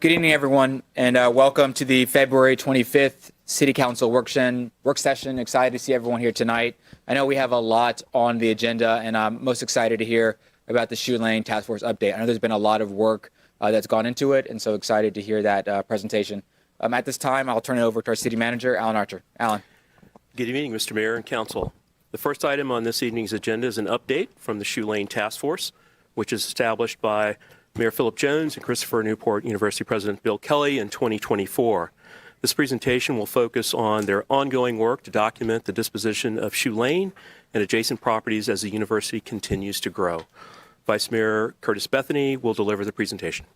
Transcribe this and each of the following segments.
Good evening, everyone, and welcome to the February 25th City Council work session. Excited to see everyone here tonight. I know we have a lot on the agenda, and I'm most excited to hear about the Shoe Lane Task Force update. I know there's been a lot of work that's gone into it, and so excited to hear that presentation. At this time, I'll turn it over to our City Manager, Alan Archer. Alan. Good evening, Mr. Mayor and Council. The first item on this evening's agenda is an update from the Shoe Lane Task Force, which is established by Mayor Philip Jones and Christopher Newport University President Bill Kelly in 2024. This presentation will focus on their ongoing work to document the disposition of Shoe Lane and adjacent properties as the university continues to grow. Vice Mayor Curtis Bethany will deliver the presentation.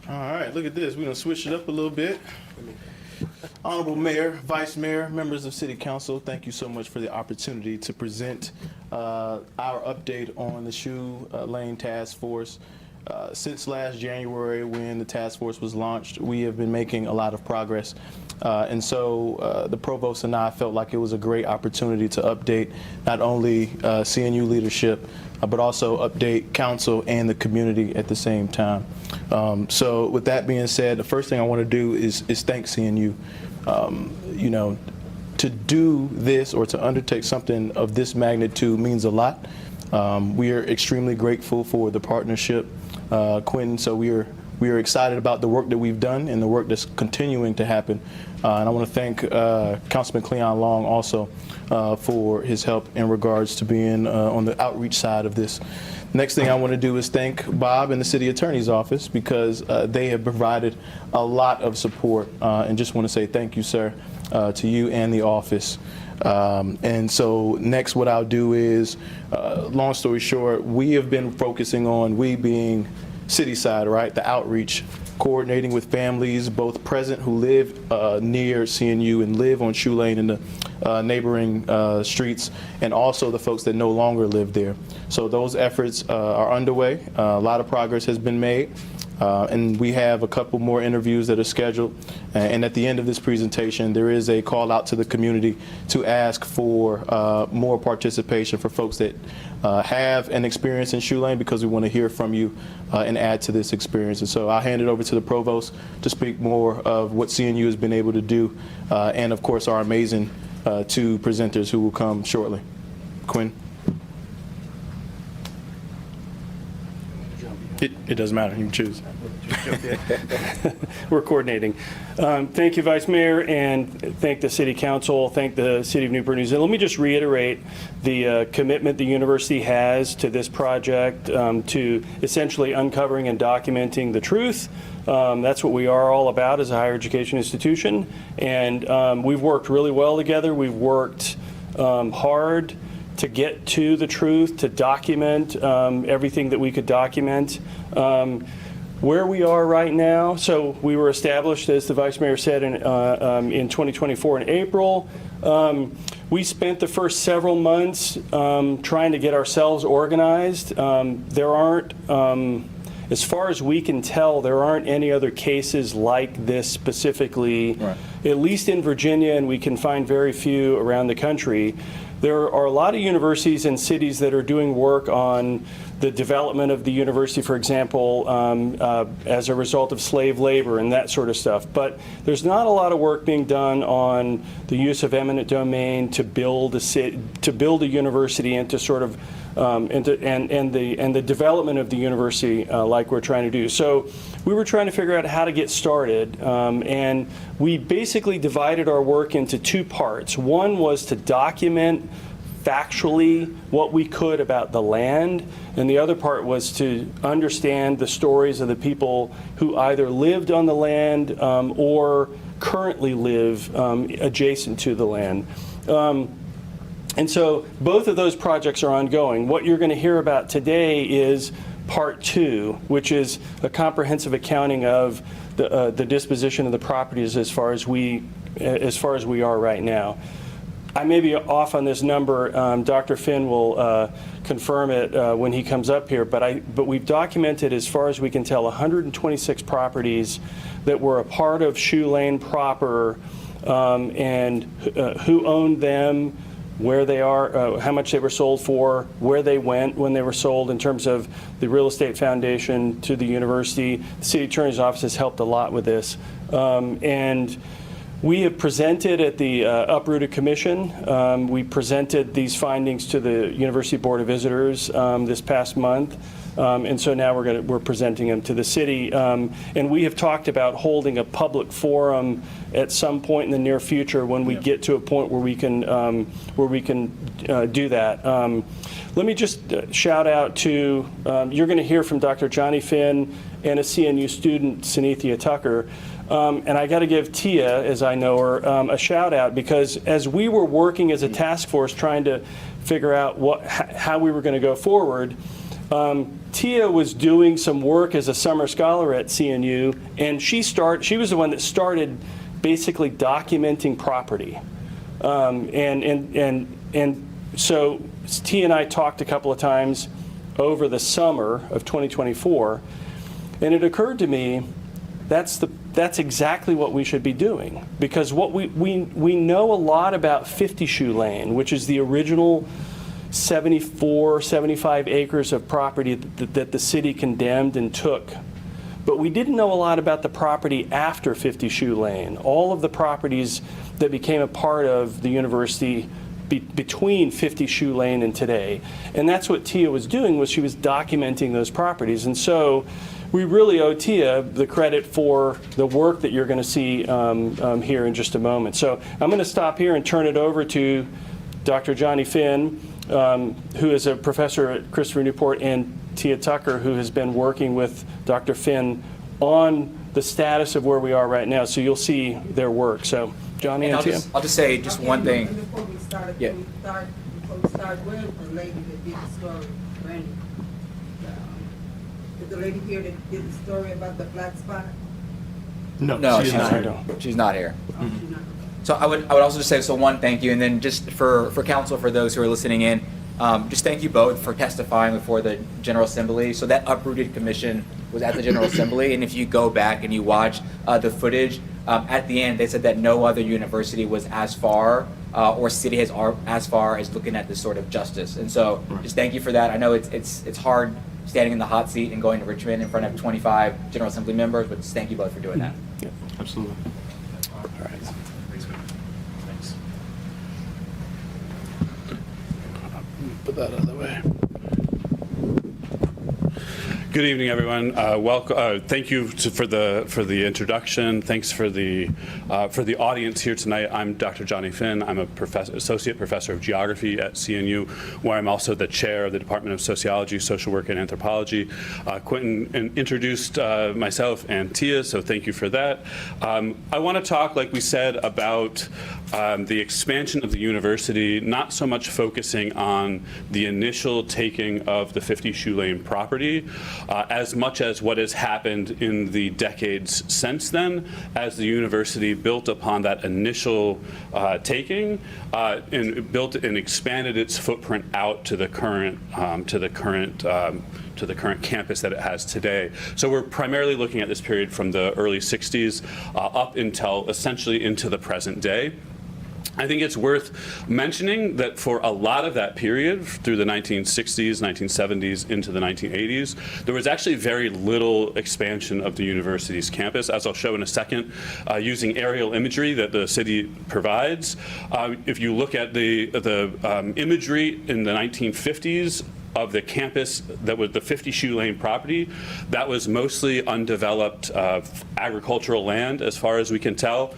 All right, look at this. We're going to switch it up a little bit. Honorable Mayor, Vice Mayor, members of City Council, thank you so much for the opportunity to present our update on the Shoe Lane Task Force. Since last January, when the task force was launched, we have been making a lot of progress. And so the Provost and I felt like it was a great opportunity to update not only CNU leadership, but also update council and the community at the same time. So with that being said, the first thing I want to do is thank CNU. You know, to do this or to undertake something of this magnitude means a lot. We are extremely grateful for the partnership, Quinn. So we are excited about the work that we've done and the work that's continuing to happen. And I want to thank Councilman Cleon Long also for his help in regards to being on the outreach side of this. Next thing I want to do is thank Bob and the City Attorney's Office, because they have provided a lot of support, and just want to say thank you, sir, to you and the office. And so next what I'll do is, long story short, we have been focusing on, we being city side, right, the outreach, coordinating with families both present who live near CNU and live on Shoe Lane and the neighboring streets, and also the folks that no longer live there. So those efforts are underway. A lot of progress has been made. And we have a couple more interviews that are scheduled. And at the end of this presentation, there is a call out to the community to ask for more participation for folks that have an experience in Shoe Lane, because we want to hear from you and add to this experience. And so I'll hand it over to the Provost to speak more of what CNU has been able to do, and of course our amazing two presenters who will come shortly. Quinn. It doesn't matter. You can choose. We're coordinating. Thank you, Vice Mayor, and thank the City Council, thank the City of Newport News. And let me just reiterate the commitment the university has to this project, to essentially uncovering and documenting the truth. That's what we are all about as a higher education institution. And we've worked really well together. We've worked hard to get to the truth, to document everything that we could document. Where we are right now, so we were established, as the Vice Mayor said, in 2024 in April. We spent the first several months trying to get ourselves organized. There aren't, as far as we can tell, there aren't any other cases like this specifically, right, at least in Virginia, and we can find very few around the country. There are a lot of universities and cities that are doing work on the development of the university, for example, as a result of slave labor and that sort of stuff. But there's not a lot of work being done on the use of eminent domain to build a university and to sort of and the development of the university like we're trying to do. So we were trying to figure out how to get started, and we basically divided our work into two parts. One was to document factually what we could about the land, and the other part was to understand the stories of the people who either lived on the land or currently live adjacent to the land. And so both of those projects are ongoing. What you're going to hear about today is part two, which is a comprehensive accounting of the disposition of the properties as far as we are right now. I may be off on this number. Dr. Finn will confirm it when he comes up here, but we've documented, as far as we can tell, 126 properties that were a part of Shoe Lane proper and who owned them, where they are, how much they were sold for, where they went when they were sold in terms of the real estate foundation to the university. The city attorney's office has helped a lot with this. And we have presented at the Uprooted Commission. We presented these findings to the University Board of Visitors this past month. And so now we're presenting them to the city. And we have talked about holding a public forum at some point in the near future when we get to a point where we can do that. Let me just shout out to, you're going to hear from Dr. Johnny Finn and a CNU student, Sunithia Tucker. And I got to give Tia, as I know her, a shout out, because as we were working as a task force trying to figure out how we were going to go forward, Tia was doing some work as a summer scholar at CNU, and she was the one that started basically documenting property. And so Tia and I talked a couple of times over the summer of 2024, and it occurred to me that's exactly what we should be doing, because what we know a lot about 50 Shoe Lane, which is the original 75 acres of property that the city condemned and took. But we didn't know a lot about the property after 50 Shoe Lane, all of the properties that became a part of the university between 50 Shoe Lane and today. And that's what Tia was doing, was she was documenting those properties. And so we really owe Tia the credit for the work that you're going to see here in just a moment. So I'm going to stop here and turn it over to Dr. Johnny Finn, who is a professor at Christopher Newport, and Tia Tucker, who has been working with Dr. Finn on the status of where we are right now. So you'll see their work. So, Johnny and Tia. I'll just say just one thing. Before we start, Yeah. where is the lady that did the story, Brandy? Is the lady here that did the story about the black spot? No, she's she's not not. here. She's not here. Oh, she's not. So I would also just say, so one, thank you, and then just for council, for those who are listening in, just thank you both for testifying before the General Assembly. So that Uprooted Commission was at the General Assembly, and if you go back and you watch the footage, at the end they said that no other university was as far or city has as far as looking at this sort of justice. And so just thank you for that. I know it's hard standing in the hot seat and going to Richmond in front of 25 General Assembly members, but just thank you both for doing that. Yeah, absolutely. All right. Thanks. Put that out of the way. Good evening, everyone. Welcome. Thank you for the introduction. Thanks for the audience here tonight. I'm Dr. Johnny Finn. I'm a associate professor of geography at CNU, where I'm also the chair of the Department of Sociology, Social Work, and Anthropology. Quentin introduced myself and Tia, so thank you for that. I want to talk, like we said, about the expansion of the university, not so much focusing on the initial taking of the 50 Shoe Lane property, as much as what has happened in the decades since then, as the university built upon that initial taking and built and expanded its footprint out to the current campus that it has today. So we're primarily looking at this period from the early 60s up until essentially into the present day. I think it's worth mentioning that for a lot of that period, through the 1960s, 1970s, into the 1980s, there was actually very little expansion of the university's campus, as I'll show in a second, using aerial imagery that the city provides. If you look at the imagery in the 1950s, of the campus that was the 50 Shoe Lane property, that was mostly undeveloped agricultural land as far as we can tell.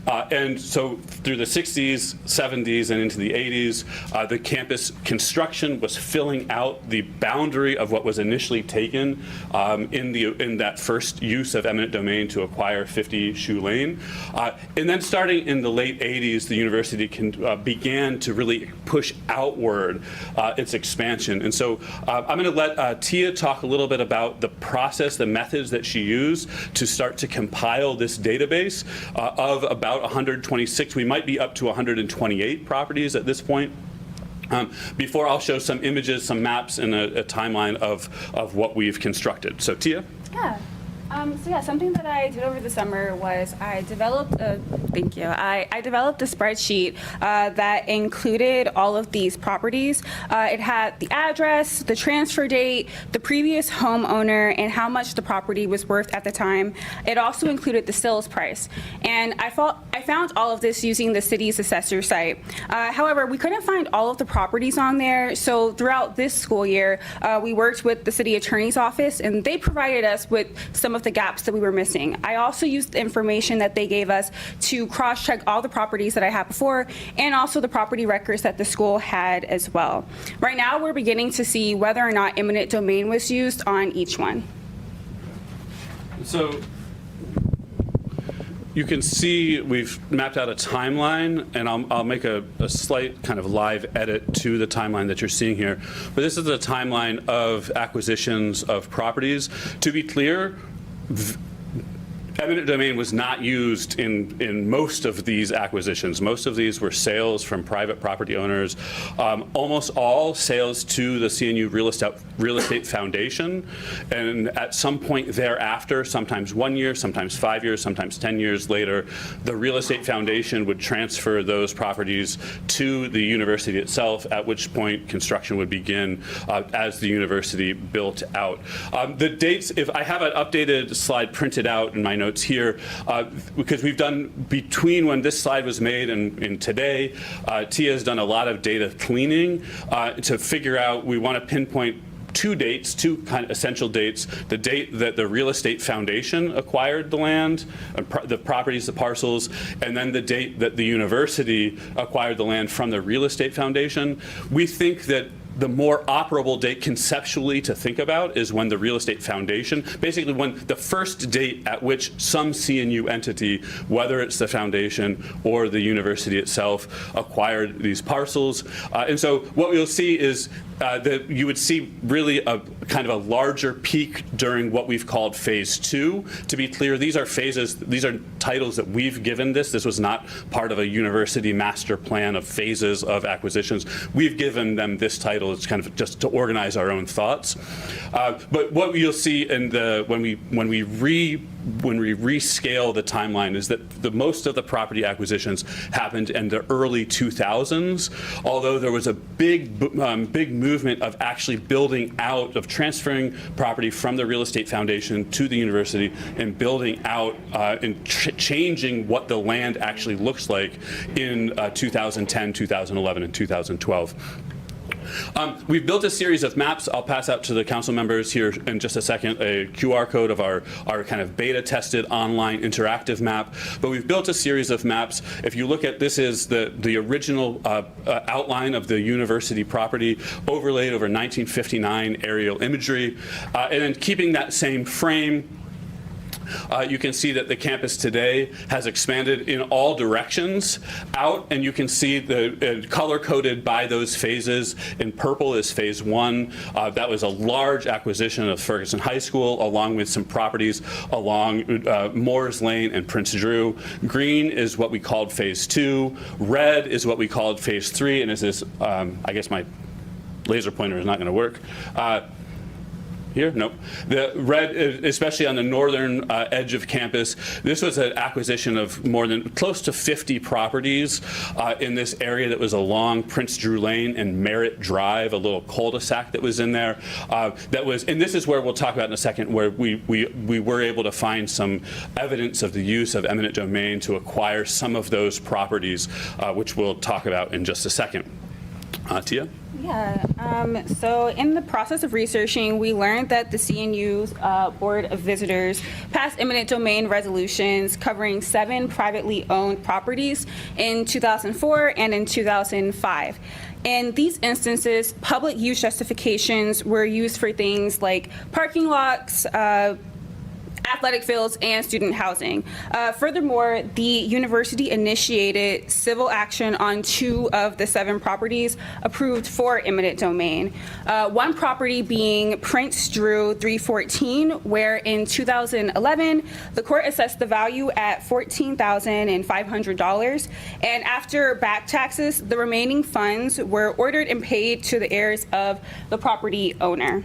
And so through the 60s, 70s, and into the 80s, the campus construction was filling out the boundary of what was initially taken in that first use of eminent domain to acquire 50 Shoe Lane. And then starting in the late 80s, the university began to really push outward its expansion. And so I'm going to let Tia talk a little bit about the process, the methods that she used to start to compile this database of about 126. We might be up to 128 properties at this point. Before I'll show some images, some maps, and a timeline of what we've constructed. So Tia? Yeah. So yeah, something that I did over the summer was I developed a, thank you, I developed a spreadsheet that included all of these properties. It had the address, the transfer date, the previous homeowner, and how much the property was worth at the time. It also included the sales price. And I found all of this using the city's assessor site. However, we couldn't find all of the properties on there, so throughout this school year, we worked with the city attorney's office, and they provided us with some of the gaps that we were missing. I also used the information that they gave us to cross-check all the properties that I had before, and also the property records that the school had as well. Right now, we're beginning to see whether or not eminent domain was used on each one. So you can see we've mapped out a timeline, and I'll make a slight kind of live edit to the timeline that you're seeing here. But this is the timeline of acquisitions of properties. To be clear, eminent domain was not used in most of these acquisitions. Most of these were sales from private property owners, almost all sales to the CNU Real Estate Foundation, and at some point thereafter, sometimes 1 year, sometimes 5 years, sometimes 10 years later, the Real Estate Foundation would transfer those properties to the university itself, at which point construction would begin as the university built out. The dates, if I have an updated slide printed out in my notes here, because we've done between when this slide was made and today, Tia has done a lot of data cleaning to figure out, we want to pinpoint two dates, two kind of essential dates: the date that the Real Estate Foundation acquired the land, the properties, the parcels, and then the date that the university acquired the land from the Real Estate Foundation. We think that the more operable date conceptually to think about is when the Real Estate Foundation, basically when the first date at which some CNU entity, whether it's the foundation or the university itself, acquired these parcels. And so what we'll see is that you would see really a kind of a larger peak during what we've called phase 2. To be clear, these are phases, these are titles that we've given this. This was not part of a university master plan of phases of acquisitions. We've given them this title. It's kind of just to organize our own thoughts. But what you'll see in the when we rescale the timeline is that the most of the property acquisitions happened in the early 2000s, although there was a big movement of actually building out, of transferring property from the Real Estate Foundation to the university and building out and changing what the land actually looks like in 2010, 2011, and 2012. We've built a series of maps. I'll pass out to the council members here in just a second a QR code of our kind of beta tested online interactive map. But we've built a series of maps. If you look at, this is the original outline of the university property overlaid over 1959 aerial imagery. And then keeping that same frame, you can see that the campus today has expanded in all directions out, and you can see the color-coded by those phases. In purple is phase 1. That was a large acquisition of Ferguson High School, along with some properties along Moores Lane and Prince Drew. Green is what we called phase 2. Red is what we called phase 3, and this is, I guess my laser pointer is not going to work. Here? Nope. The red, especially on the northern edge of campus, this was an acquisition of more than close to 50 properties in this area that was along Prince Drew Lane and Merritt Drive, a little cul-de-sac that was in there. That was, and this is where we'll talk about in a second, where we were able to find some evidence of the use of eminent domain to acquire some of those properties, which we'll talk about in just a second. Tia? Yeah, so in the process of researching, we learned that the CNU's Board of Visitors passed eminent domain resolutions covering 7 privately owned properties in 2004 and in 2005. In these instances, public use justifications were used for things like parking lots, athletic fields, and student housing. Furthermore, the university initiated civil action on 2 of the 7 properties approved for eminent domain. One property being Prince Drew 314, where in 2011, the court assessed the value at $14,500. And after back taxes, the remaining funds were ordered and paid to the heirs of the property owner.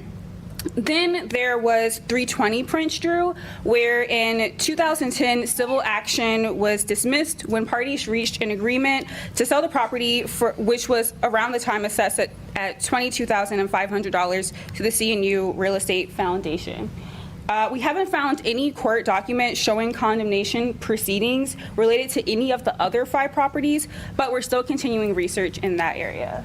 Then there was 320 Prince Drew, where in 2010, civil action was dismissed when parties reached an agreement to sell the property, which was around the time assessed at $22,500 to the CNU Real Estate Foundation. We haven't found any court documents showing condemnation proceedings related to any of the other 5 properties, but we're still continuing research in that area.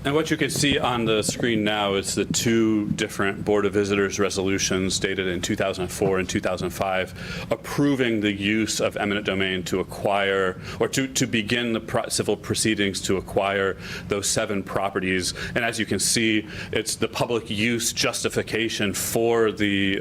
And what you can see on the screen now is the 2 different Board of Visitors resolutions dated in 2004 and 2005 approving the use of eminent domain to acquire or to begin the civil proceedings to acquire those 7 properties. And as you can see, it's the public use justification for these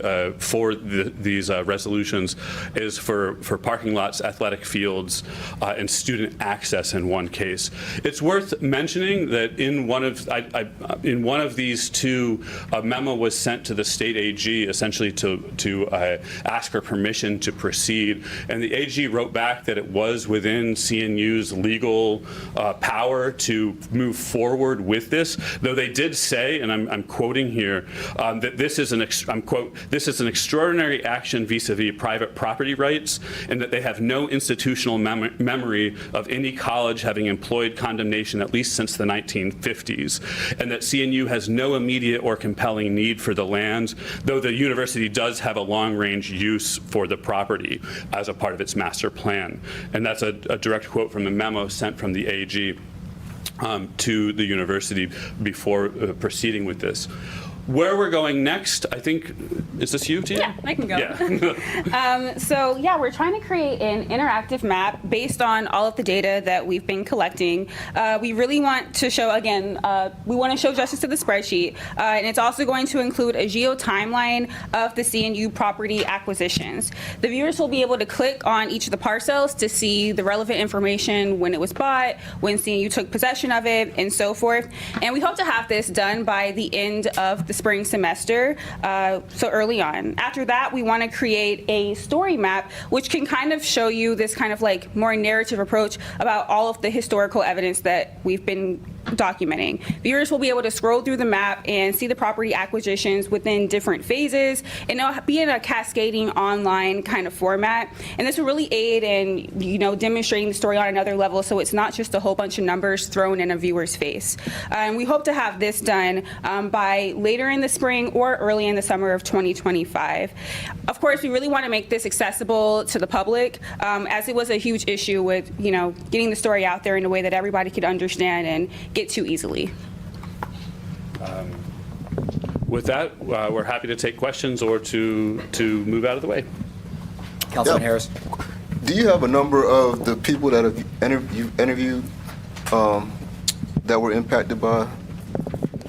resolutions is for parking lots, athletic fields, and student access in one case. It's worth mentioning that in one of these 2, a memo was sent to the state AG essentially to ask for permission to proceed, and the AG wrote back that it was within CNU's legal power to move forward with this, though they did say, and I'm quoting here, that this is an this is an extraordinary action vis-a-vis private property rights, and that they have no institutional memory of any college having employed condemnation at least since the 1950s. And that CNU has no immediate or compelling need for the land, though the university does have a long-range use for the property as a part of its master plan. And that's a direct quote from the memo sent from the AG to the university before proceeding with this. Where we're going next, I think, is this you, Tia? Yeah, I can go. Yeah. So yeah, we're trying to create an interactive map based on all of the data that we've been collecting. We really want to show, again, we want to show justice to the spreadsheet, and it's also going to include a geo timeline of the CNU property acquisitions. The viewers will be able to click on each of the parcels to see the relevant information, when it was bought, when CNU took possession of it, and so forth. And we hope to have this done by the end of the spring semester, so early on. After that, we want to create a story map, which can kind of show you this kind of like more narrative approach about all of the historical evidence that we've been documenting. Viewers will be able to scroll through the map and see the property acquisitions within different phases, and it'll be in a cascading online kind of format. And this will really aid in, demonstrating the story on another level, so it's not just a whole bunch of numbers thrown in a viewer's face. And we hope to have this done by later in the spring or early in the summer of 2025. Of course, we really want to make this accessible to the public, as it was a huge issue with, getting the story out there in a way that everybody could understand and get to easily. With that, we're happy to take questions or to move out of the way. Councilman Yeah. Harris. Do you have a number of the people that you've interviewed that were impacted by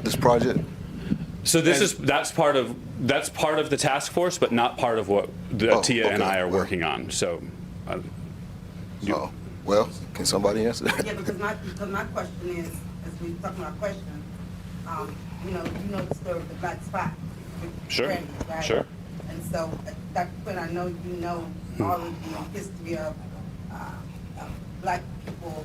this project? So that's part of the task force, but not part of what Tia and I are working on. So, Well, can somebody answer that? Yeah, because my question is, as we talk about question, you know the story of the black spot. with Sure, Brandy, right? sure. And so, Dr. Quinn, I know you know all of the history of black people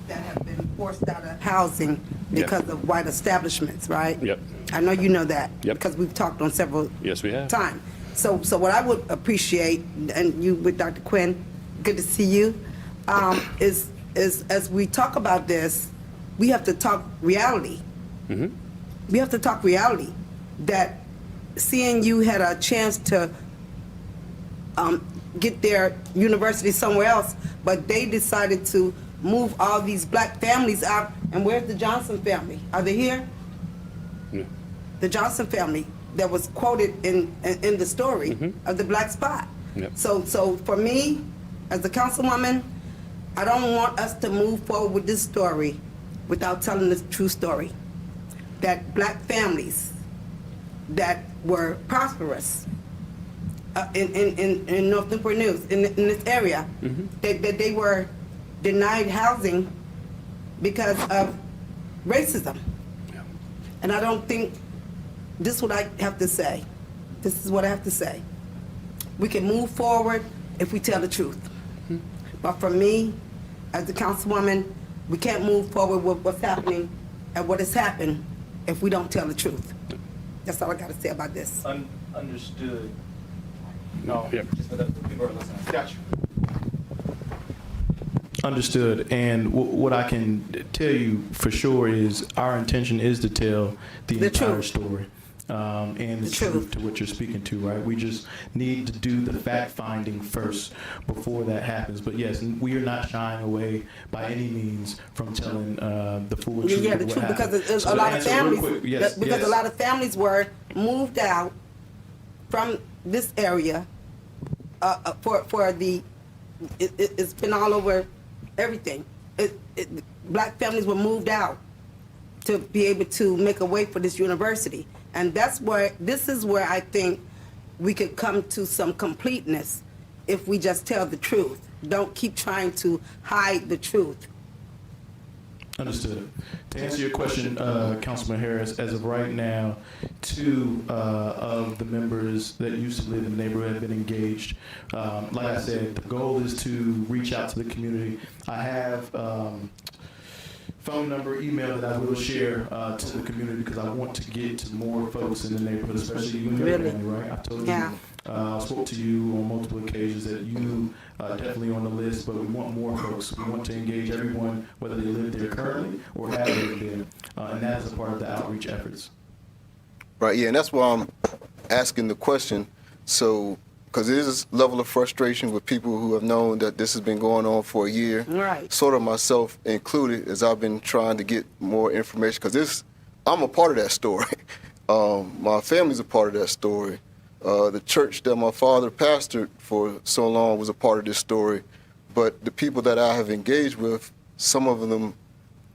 that have been forced out of housing because of white establishments, right? Yep. I know you know that. Yep. Because we've talked on several Yes, we have. times. So what I would appreciate, and you with Dr. Quinn, good to see you, is as we talk about this, we have to talk reality. Mm-hmm. We have to talk reality, that CNU had a chance to get their university somewhere else, but they decided to move all these black families out. And where's the Johnson family? Are they here? No. The Johnson family that was quoted in the story of the black spot. Yep. So for me, as a councilwoman, I don't want us to move forward with this story without telling the true story. That black families that were prosperous in North Newport News, in this area, that they were denied housing because of racism. Yeah. And I don't think, this is what I have to say. This is what I have to say. We can move forward if we tell the truth. But for me, as a councilwoman, we can't move forward with what's happening and what has happened if we don't tell the truth. That's all I got to say about this. Understood. No, just for the people who are listening. Gotcha. Understood. And what I can tell you for sure is our intention is to tell the entire truth. story. And the The truth truth. to what you're speaking to, right? We just need to do the fact finding first before that happens. But yes, we are not shying away by any means from telling the full truth. Yeah, of the what truth, because happened. there's So a to lot of answer real families, quick, yes, because yes. a lot of families were moved out from this area for the, it's been all over everything. Black families were moved out to be able to make a way for this university. And this is where I think we could come to some completeness if we just tell the truth. Don't keep trying to hide the truth. Understood. To answer your question, Councilman Harris, as of right now, 2 of the members that used to live in the neighborhood have been engaged. Like I said, the goal is to reach out to the community. I have phone number, email that I will share to the community because I want to get to more folks in the neighborhood, especially you and your Really? family, right? I told Yeah. you, I spoke to you on multiple occasions that you definitely on the list, but we want more folks. We want to engage everyone, whether they live there currently or have lived there, and that is a part of the outreach efforts. Right, yeah, and that's why I'm asking the question. So, because there is a level of frustration with people who have known that this has been going on for a year. Right. Sort of myself included, as I've been trying to get more information, because I'm a part of that story. My family's a part of that story. The church that my father pastored for so long was a part of this story. But the people that I have engaged with, some of them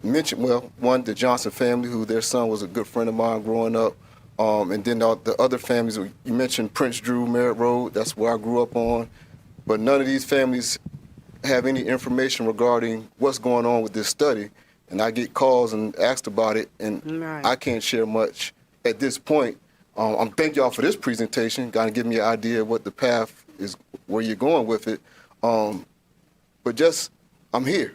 mentioned, well, one, the Johnson family, who their son was a good friend of mine growing up. And then the other families, you mentioned Prince Drew, Merritt Road, that's where I grew up on. But none of these families have any information regarding what's going on with this study. And I get calls and asked about it, and Right. I can't share much at this point. I'm thank y'all for this presentation, kind of give me an idea of what the path is, where you're going with it. But just, I'm here.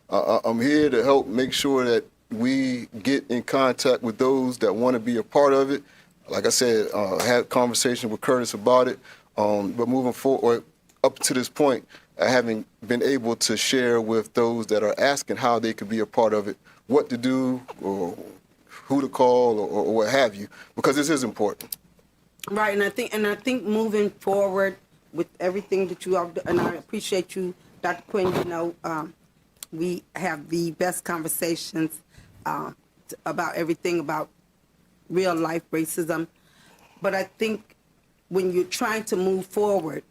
I'm here to help make sure that we get in contact with those that want to be a part of it. Like I said, I had a conversation with Curtis about it. But moving forward, up to this point, I haven't been able to share with those that are asking how they could be a part of it, what to do, or who to call, or what have you, because this is important. Right, and I think moving forward with everything that you have done, and I appreciate you, Dr. Quinn. You know, we have the best conversations about everything about real life racism. But I think when you're trying to move forward,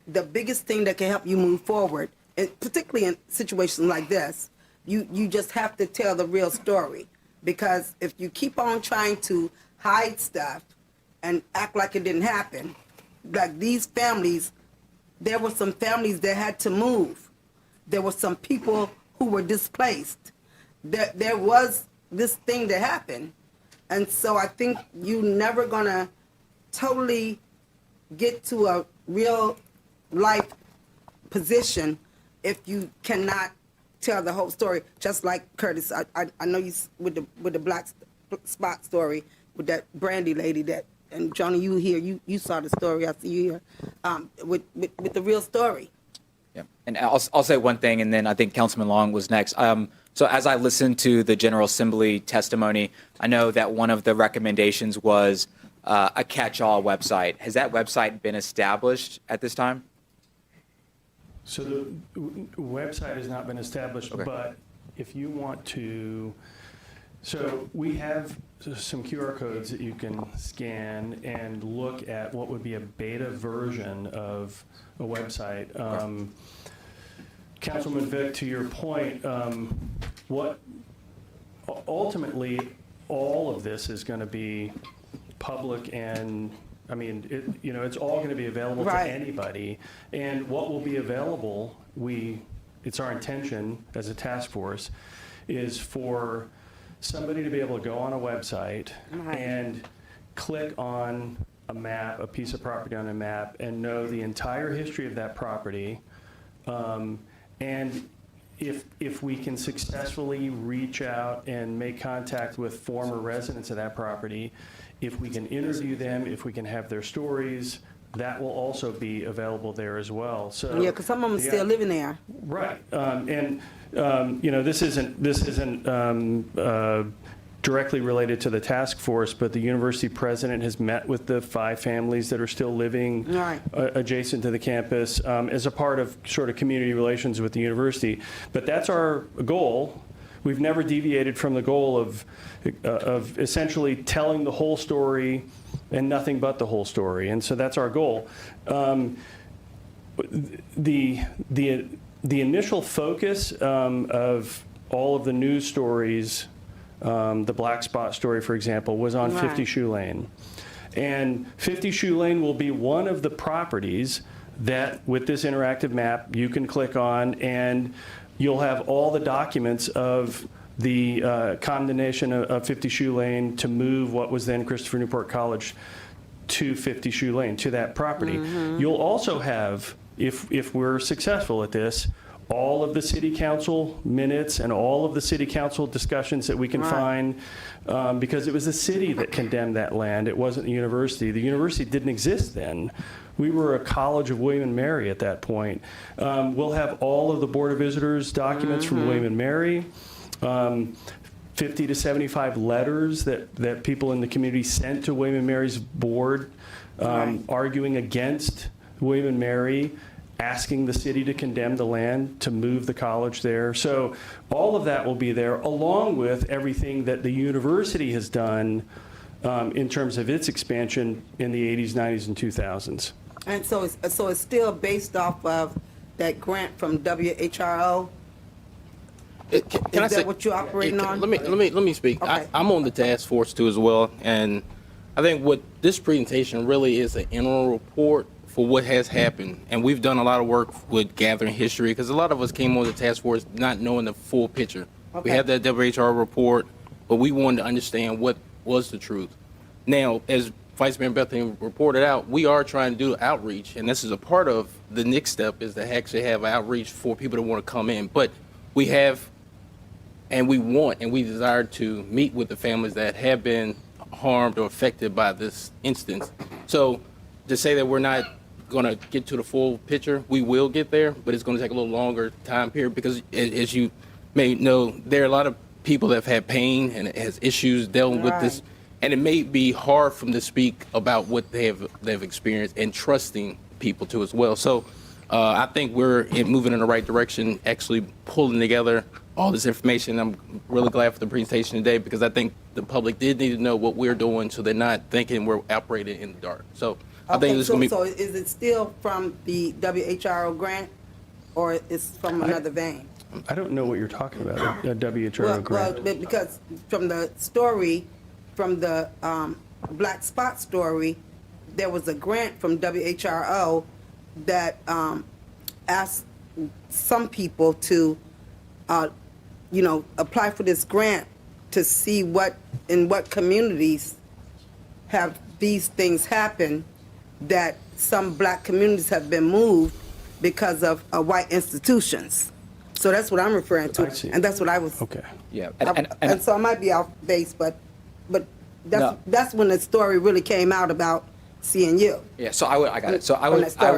the biggest thing that can help you move forward, and particularly in situations like this, you just have to tell the real story. Because if you keep on trying to hide stuff and act like it didn't happen, like these families, there were some families that had to move. There were some people who were displaced. There was this thing that happened. And so I think you're never gonna totally get to a real life position if you cannot tell the whole story. Just like Curtis, I know you with the black spot story with that Brandy lady that, and Johnny, you here, you saw the story. I see you here with the real story. Yeah, and I'll say one thing, and then I think Councilman Long was next. So as I listened to the General Assembly testimony, I know that one of the recommendations was a catch-all website. Has that website been established at this time? So the website has not been established, Okay. but if you want to, so we have some QR codes that you can scan and look at what would be a beta version of a website. Councilman Vick, to your point, what ultimately all of this is going to be public, and I mean, it's all going to be available Right. to anybody. And what will be available, it's our intention as a task force, is for somebody to be able to go on a website Right. and click on a map, a piece of property on a map, and know the entire history of that property, and if we can successfully reach out and make contact with former residents of that property, if we can interview them, if we can have their stories, that will also be available there as well. So Yeah, because some of them yeah. still living there. Right, this isn't directly related to the task force, but the university president has met with the 5 families that are still living Right. Adjacent to the campus as a part of sort of community relations with the university. But that's our goal. We've never deviated from the goal of essentially telling the whole story and nothing but the whole story, and so that's our goal. The initial focus of all of the news stories, the black spot story, for example, was on 50 Right. Shoe Lane. And 50 Shoe Lane will be one of the properties that, with this interactive map, you can click on, and you'll have all the documents of the condemnation of 50 Shoe Lane to move what was then Christopher Newport College to 50 Shoe Lane, to that property. You'll also have, if we're successful at this, all of the city council minutes and all of the city council discussions that we can find, because it was the city that condemned that land. It wasn't the university. The university didn't exist then. We were a college of William and Mary at that point. We'll have all of the Board of Visitors documents from William and Mary, 50 to 75 letters that people in the community sent to William and Mary's board, arguing against William and Mary, asking the city to condemn the land, to move the college there. So all of that will be there, along with everything that the university has done in terms of its expansion in the 80s, 90s, and 2000s. And so it's still based off of that grant from WHRO? Can I Is say that what you're operating on? Let me speak. Okay. I'm on the task force too as well, and I think what this presentation really is an interim report for what has happened. And we've done a lot of work with gathering history, because a lot of us came on the task force not knowing the full picture. We Okay. have that WHR report, but we wanted to understand what was the truth. Now, as Vice Mayor Bethany reported out, we are trying to do outreach, and this is a part of the next step, is to actually have outreach for people that want to come in. But we have, and we want, and we desire to meet with the families that have been harmed or affected by this instance. So to say that we're not going to get to the full picture, we will get there, but it's going to take a little longer time period, because as you may know, there are a lot of people that have had pain and has issues dealing with this, and it may be hard for them to speak about what they've experienced, and trusting people too as well. So I think we're moving in the right direction, actually pulling together all this information. I'm really glad for the presentation today, because I think the public did need to know what we're doing, so they're not thinking we're operating in the dark. So I think this is going to be. So is it still from the WHRO grant, or it's from another vein? I don't know what you're talking about, a WHRO grant. Well, because from the story, from the Black Spot story, there was a grant from WHRO that asked some people to, apply for this grant to see in what communities have these things happen, that some black communities have been moved because of white institutions. So that's what I'm referring to. I see. And that's what I was. Okay. Yeah. And so I might be off base, but No. that's when the story really came out about CNU. Yeah, so I got it. So I From would, that story.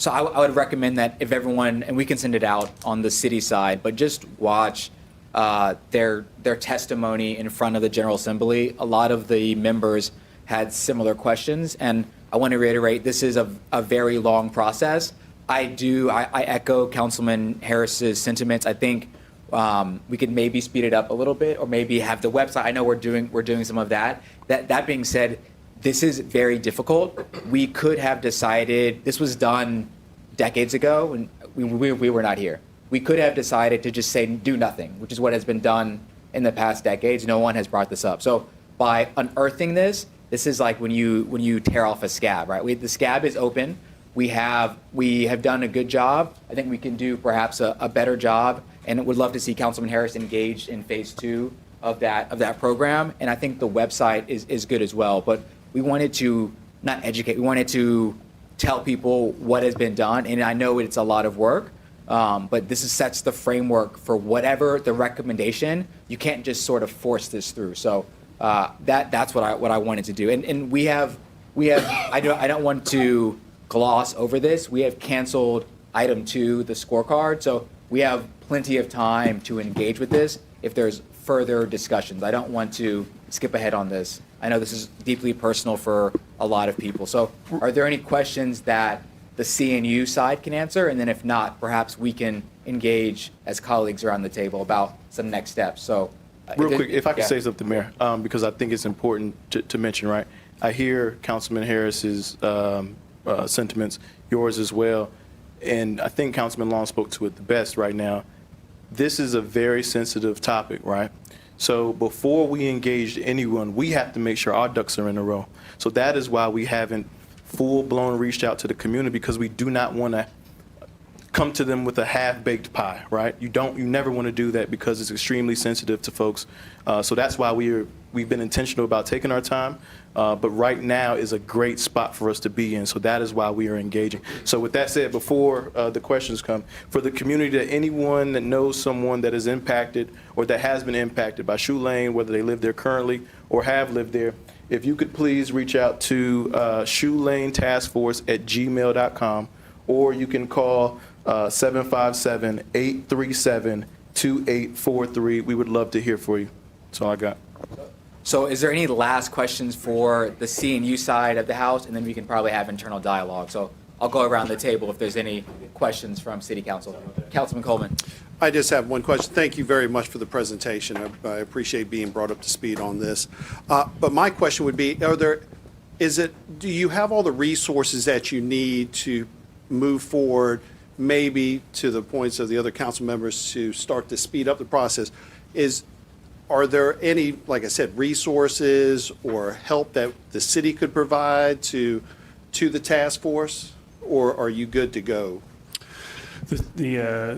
I would recommend that if everyone, and we can send it out on the city side, but just watch their testimony in front of the General Assembly. A lot of the members had similar questions, and I want to reiterate, this is a very long process. I echo Councilman Harris's sentiments. I think we could maybe speed it up a little bit, or maybe have the website. I know we're doing some of that. That being said, this is very difficult. We could have decided, this was done decades ago, and we were not here. We could have decided to just say do nothing, which is what has been done in the past decades. No one has brought this up. So by unearthing this is like when you tear off a scab, right? The scab is open. We have done a good job. I think we can do perhaps a better job, and would love to see Councilman Harris engaged in phase 2 of that program. And I think the website is good as well. But we wanted to not educate, we wanted to tell people what has been done. And I know it's a lot of work, But this sets the framework for whatever the recommendation. You can't just sort of force this through. So that's what I wanted to do. And we have I don't want to gloss over this. We have canceled item 2, the scorecard. So we have plenty of time to engage with this if there's further discussions. I don't want to skip ahead on this. I know this is deeply personal for a lot of people. So are there any questions that the CNU side can answer? And then if not, perhaps we can engage as colleagues around the table about some next steps. So Real quick, if I could yeah. say something, Mayor, because I think it's important to mention, right? I hear Councilman Harris's sentiments, yours as well, and I think Councilman Long spoke to it the best right now. This is a very sensitive topic, right? So before we engage anyone, we have to make sure our ducks are in a row. So that is why we haven't full-blown reached out to the community, because we do not want to come to them with a half-baked pie, right? You never want to do that because it's extremely sensitive to folks. So that's why we've been intentional about taking our time. But right now is a great spot for us to be in. So that is why we are engaging. So with that said, before the questions come, for the community, that anyone that knows someone that is impacted or that has been impacted by Shoe Lane, whether they live there currently or have lived there, if you could please reach out to shoelanetaskforce@gmail.com, or you can call 757-837-2843. We would love to hear for you. That's all I got. So is there any last questions for the CNU side of the House? And then we can probably have internal dialogue. So I'll go around the table if there's any questions from City Council. Councilman Coleman. I just have one question. Thank you very much for the presentation. I appreciate being brought up to speed on this. But my question would be, do you have all the resources that you need to move forward, maybe to the points of the other council members, to start to speed up the process? Are there any, like I said, resources or help that the city could provide to the task force, or are you good to go?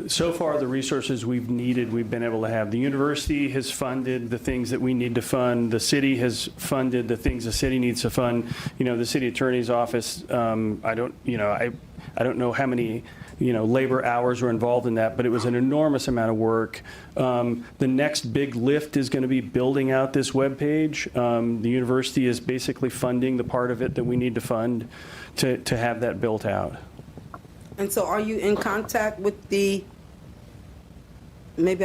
So far, the resources we've needed, we've been able to have. The university has funded the things that we need to fund. The city has funded the things the city needs to fund. The city attorney's office, I don't know how many labor hours were involved in that, but it was an enormous amount of work. The next big lift is going to be building out this webpage. The university is basically funding the part of it that we need to fund to have that built out. And so are you in contact with maybe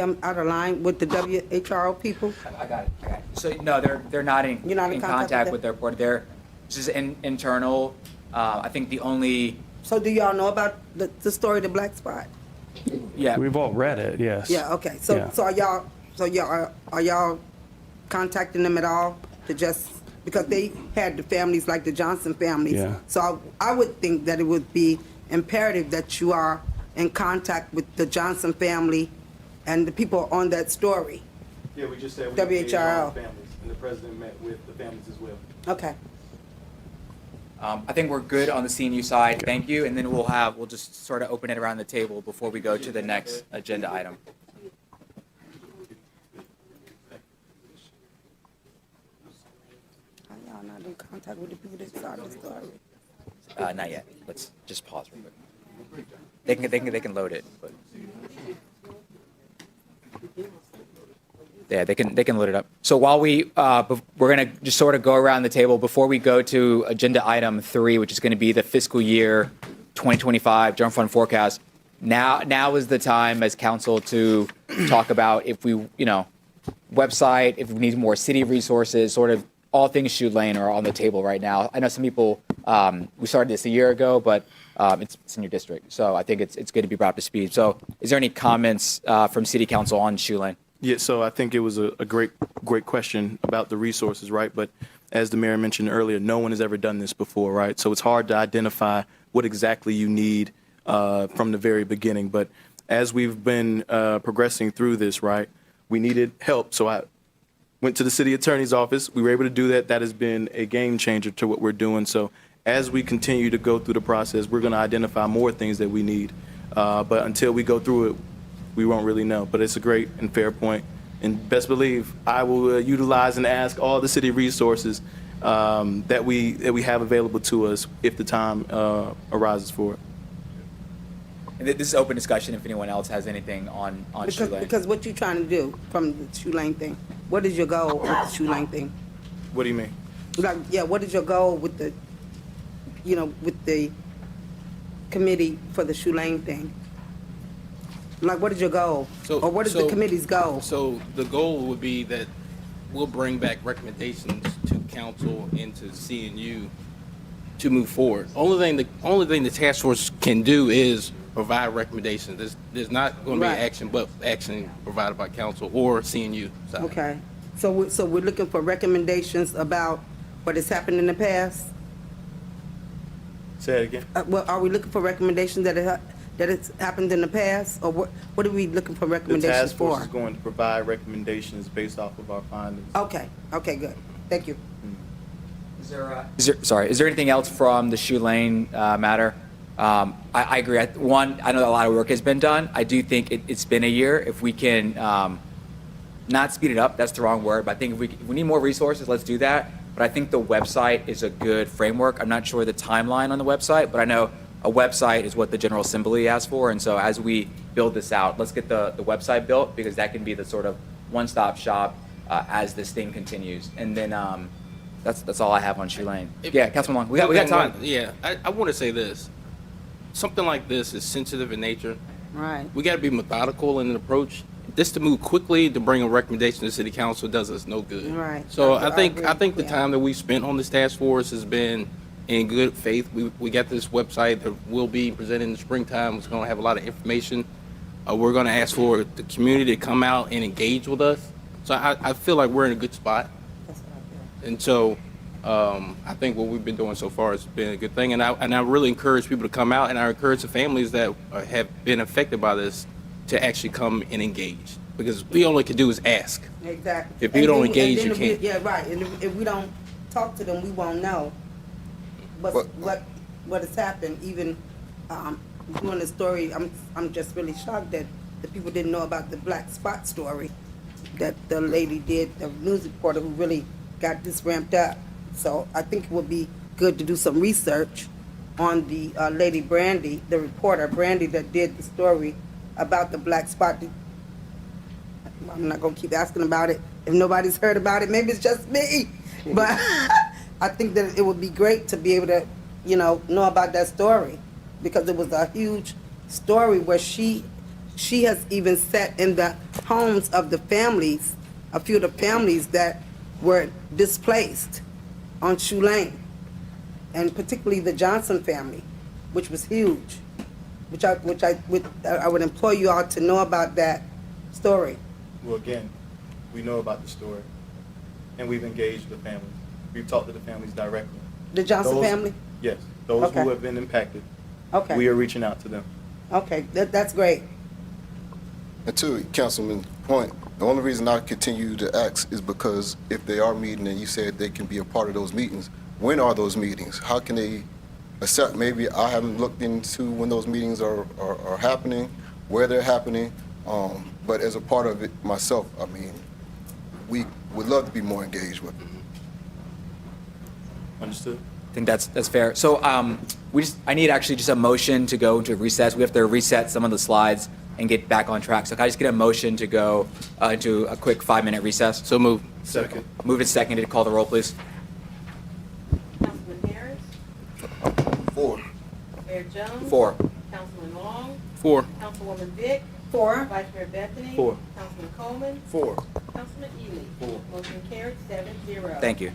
I'm out of line, with the WHRO people? I got it. So no, they're not in, You're not in contact with their board. They're just internal. I think the only. So do y'all know about the story of the black spot? Yeah. We've all read it, yes. Yeah, okay. So Yeah. are y'all contacting them at all to just, because they had the families like the Johnson families. Yeah. So I would think that it would be imperative that you are in contact with the Johnson family and the people on that story. Yeah, we just said we engaged all the families, and the president met with the families as well. Okay. I think we're good on the CNU side. Thank you. And then we'll just sort of open it around the table before we go to the next agenda item. Are y'all not in contact with the people that started the story? Not yet. Let's just pause real quick. They can load it, but yeah, they can load it up. So while we're gonna just sort of go around the table before we go to agenda item 3, which is going to be the fiscal year 2025 general fund forecast. Now is the time as council to talk about if we website, if we need more city resources, sort of all things Shoe Lane are on the table right now. I know some people, we started this a year ago, but it's in your district. So I think it's good to be brought up to speed. So is there any comments from City Council on Shoe Lane? Yeah, so I think it was a great question about the resources, right? But as the mayor mentioned earlier, no one has ever done this before, right? So it's hard to identify what exactly you need from the very beginning. But as we've been progressing through this, right, we needed help. So I went to the city attorney's office. We were able to do that. That has been a game changer to what we're doing. So as we continue to go through the process, we're going to identify more things that we need. But until we go through it, we won't really know. But it's a great and fair point. And best believe I will utilize and ask all the city resources that we have available to us if the time arises for it. And this is open discussion if anyone else has anything on Shoe Lane. Because what you trying to do from the Shoe Lane thing? What is your goal with the Shoe Lane thing? What do you mean? Like, yeah, what is your goal with the, with the committee for the Shoe Lane thing? Like, what is your goal? Or what is the committee's goal? So the goal would be that we'll bring back recommendations to council and to CNU to move forward. Only thing the task force can do is provide recommendations. There's not going to be Right. action, but action provided by council or CNU side. Okay, so we're looking for recommendations about what has happened in the past? Say it again. Well, are we looking for recommendations that it's happened in the past? Or what are we looking for The recommendations task force for? is going to provide recommendations based off of our findings. Okay, good, thank you. Is there anything else from the Shoe Lane matter? I agree. I know a lot of work has been done. I do think it's been a year. If we can not speed it up, that's the wrong word, but I think if we need more resources, let's do that. But I think the website is a good framework. I'm not sure the timeline on the website, but I know a website is what the General Assembly asked for. And so as we build this out, let's get the website built, because that can be the sort of one-stop shop as this thing continues. And then that's all I have on Shoe Lane. Yeah, Councilman Long, we got time. Yeah, I want to say this. Something like this is sensitive in nature. Right. We got to be methodical in an approach. This to move quickly to bring a recommendation to City Council does us no good. Right. So I I think agree. the Yeah. time that we spent on this task force has been in good faith. We got this website that will be presented in the springtime. It's going to have a lot of information. We're going to ask for the community to come out and engage with us. So I feel like we're in a good spot. And so I think what we've been doing so far has been a good thing. And I really encourage people to come out, and I encourage the families that have been affected by this to actually come and engage. Because we all we can do is ask. Exactly. If you don't engage, and you then can't. Yeah, right, and if we don't talk to them, we won't know what has happened. Even doing the story, I'm just really shocked that the people didn't know about the black spot story that the lady did, the news reporter who really got this ramped up. So I think it would be good to do some research on the lady Brandy, the reporter Brandy that did the story about the black spot. I'm not gonna keep asking about it. If nobody's heard about it, maybe it's just me. But I think that it would be great to be able to, know about that story, because it was a huge story where she has even sat in the homes of the families, a few of the families that were displaced on Shoe Lane, and particularly the Johnson family, which was huge. I would implore you all to know about that story. Well, again, we know about the story, and we've engaged the families. We've talked to the families directly. The Johnson Those- family? Yes, those Okay. who have been impacted. Okay. We are reaching out to them. Okay, that's great. And to Councilman's point, the only reason I continue to ask is because if they are meeting and you said they can be a part of those meetings, when are those meetings? How can they accept? Maybe I haven't looked into when those meetings are happening, where they're happening. But as a part of it myself, I mean, we would love to be more engaged with them. Understood? I think that's fair. So I need actually just a motion to go into recess. We have to reset some of the slides and get back on track. So can I just get a motion to go into a quick 5-minute recess? So move. Second. Move it seconded. Call the roll, please. Councilman Harris, 4. Mayor Jones. 4. Councilman Long, 4. Councilwoman Vick, 4. Vice Mayor Bethany. 4. Councilman Coleman, 4. Councilman Ely. 4. Motion carried 7-0. Thank you.